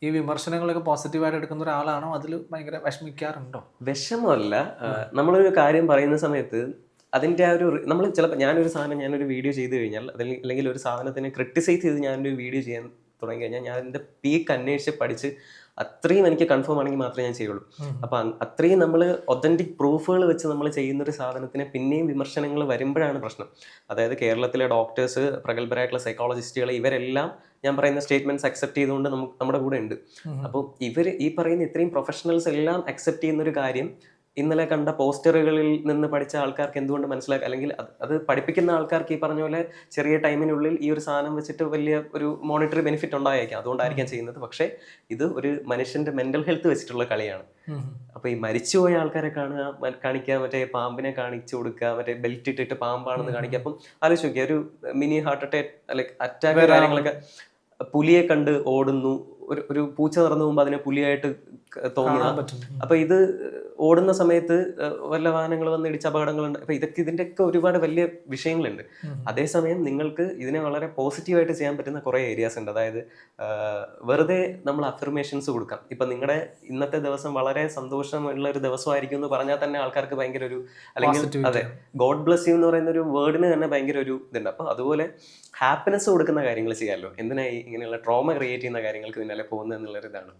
ഈ വിമർശനങ്ങളൊക്കെ പോസിറ്റീവായിട്ട് എടുക്കുന്ന ഒരാളാണോ, അതിൽ ഭയങ്കര വിഷമിക്കാറുണ്ടോ? വിഷമമല്ല, നമ്മളൊരു കാര്യം പറയുന്ന സമയത്ത് അതിൻ്റെ ആ ഒരു നമ്മൾ ചിലപ്പോൾ ഞാനൊരു വീഡിയോ ചെയ്ത് കഴിഞ്ഞാൽ അല്ലെങ്കിൽ ഒരു സാധനത്തിനെ ക്രിട്ടിസൈസ് ചെയ്ത് ഞാനൊരു വീഡിയോ ചെയ്യാൻ തുടങ്ങി കഴിഞ്ഞാൽ ഞാൻ അതിൻ്റെ പീക്ക് അന്വേഷിച്ച് പഠിച്ച് അത്രയും എനിക്ക് കൺഫേം ആണെങ്കിൽ മാത്രമേ ഞാൻ ചെയ്യുള്ളൂ. അപ്പം അത്രയും നമ്മൾ ഒതൻറ്റിക് പ്രൂഫുകൾ വെച്ച് നമ്മൾ ചെയ്യുന്നൊരു സാധനത്തിന് പിന്നെയും വിമർശനങ്ങൾ വരുമ്പോഴാണ് പ്രശ്നം. അതായത് കേരളത്തിലെ ഡോക്ടേഴ്സ്, പ്രഗത്ഭരായിട്ടുള്ള സൈക്കോളജിസ്റ്റുകൾ, ഇവരെല്ലാം ഞാൻ പറയുന്ന സ്റ്റേറ്റ്മെന്റ്സ് അക്സെപ്റ്റ് ചെയ്തുകൊണ്ട് നമ്മുടെ കൂടെ ഉണ്ട്. അപ്പോൾ ഇവർ ഈ പറയുന്ന ഇത്രയും പ്രൊഫഷണൽസ് എല്ലാം അക്സെപ്റ്റ് ചെയ്യുന്നൊരു കാര്യം ഇന്നലെ കണ്ട പോസ്റ്ററുകളിൽ നിന്ന് പഠിച്ച ആൾക്കാർക്ക് എന്തുകൊണ്ട് മനസ്സിലാക്കുക, അല്ലെങ്കിൽ അത് പഠിപ്പിക്കുന്ന ആൾക്കാർക്ക് ഈ പറഞ്ഞ പോലെ ചെറിയ ടൈമിനുള്ളിൽ ഈ ഒരു സാധനം വെച്ചിട്ട് വലിയ ഒരു മോണിറ്ററി ബെനിഫിറ്റ് ഉണ്ടായേക്കാം, അതുകൊണ്ടായിരിക്കാം ചെയ്യുന്നത്. പക്ഷേ ഇത് ഒരു മനുഷ്യന്റെ മെന്റൽ ഹെൽത്ത് വെച്ചിട്ടുള്ള കളിയാണ്. അപ്പൊ ഈ മരിച്ചുപോയ ആൾക്കാരെ കാണിക്കുക, മറ്റേ പാമ്പിനെ കാണിച്ചു കൊടുക്കുക, മറ്റേ ബെൽറ്റ് ഇട്ടിട്ട് പാമ്പാണെന്ന് കാണിക്കുക. അപ്പം ആലോചിച്ച് നോക്കിയ ഒരു മിനി ഹാർട്ട് അറ്റാക്ക് അറ്റാക്ക് കാര്യങ്ങളൊക്കെ, പുലിയെ കണ്ട് ഓടുന്നു, ഒരു പൂച്ച നടന്നു പോകുമ്പോൾ അതിനെ പുലിയായിട്ട് തോന്നുക. അപ്പൊ ഇത് ഓടുന്ന സമയത്ത് വല്ല വാഹനങ്ങൾ വന്ന് ഇടിച്ച അപകടങ്ങളുണ്ട്. അപ്പൊ ഇതിന്റെയൊക്കെ ഒരുപാട് വലിയ വിഷയങ്ങളുണ്ട്. അതേസമയം നിങ്ങൾക്ക് ഇതിനെ വളരെ പോസിറ്റീവായിട്ട് ചെയ്യാൻ പറ്റുന്ന കുറെ ഏരിയാസ് ഉണ്ട്. അതായത് വെറുതെ നമ്മൾ അഫർമേഷൻസ് കൊടുക്കാം. ഇപ്പൊ നിങ്ങളുടെ ഇന്നത്തെ ദിവസം വളരെ സന്തോഷമുള്ള ഒരു ദിവസമായിരിക്കും എന്ന് പറഞ്ഞാൽ തന്നെ ആൾക്കാർക്ക് ഭയങ്കര ഒരു, അല്ലെങ്കിൽ അതെ, ഗോഡ് ബ്ലസ് യു എന്ന് പറയുന്ന ഒരു വേർഡിന് തന്നെ ഭയങ്കര ഒരു ഇതുണ്ട്. അപ്പൊ അതുപോലെ ഹാപ്പിനെസ് കൊടുക്കുന്ന കാര്യങ്ങൾ ചെയ്യാമല്ലോ. എന്തിനായി ഇങ്ങനെയുള്ള ട്രോമ ക്രിയേറ്റ് ചെയ്യുന്ന കാര്യങ്ങൾക്ക് പിന്നാലെ പോകുന്നത് എന്നുള്ളൊരിതാണ്.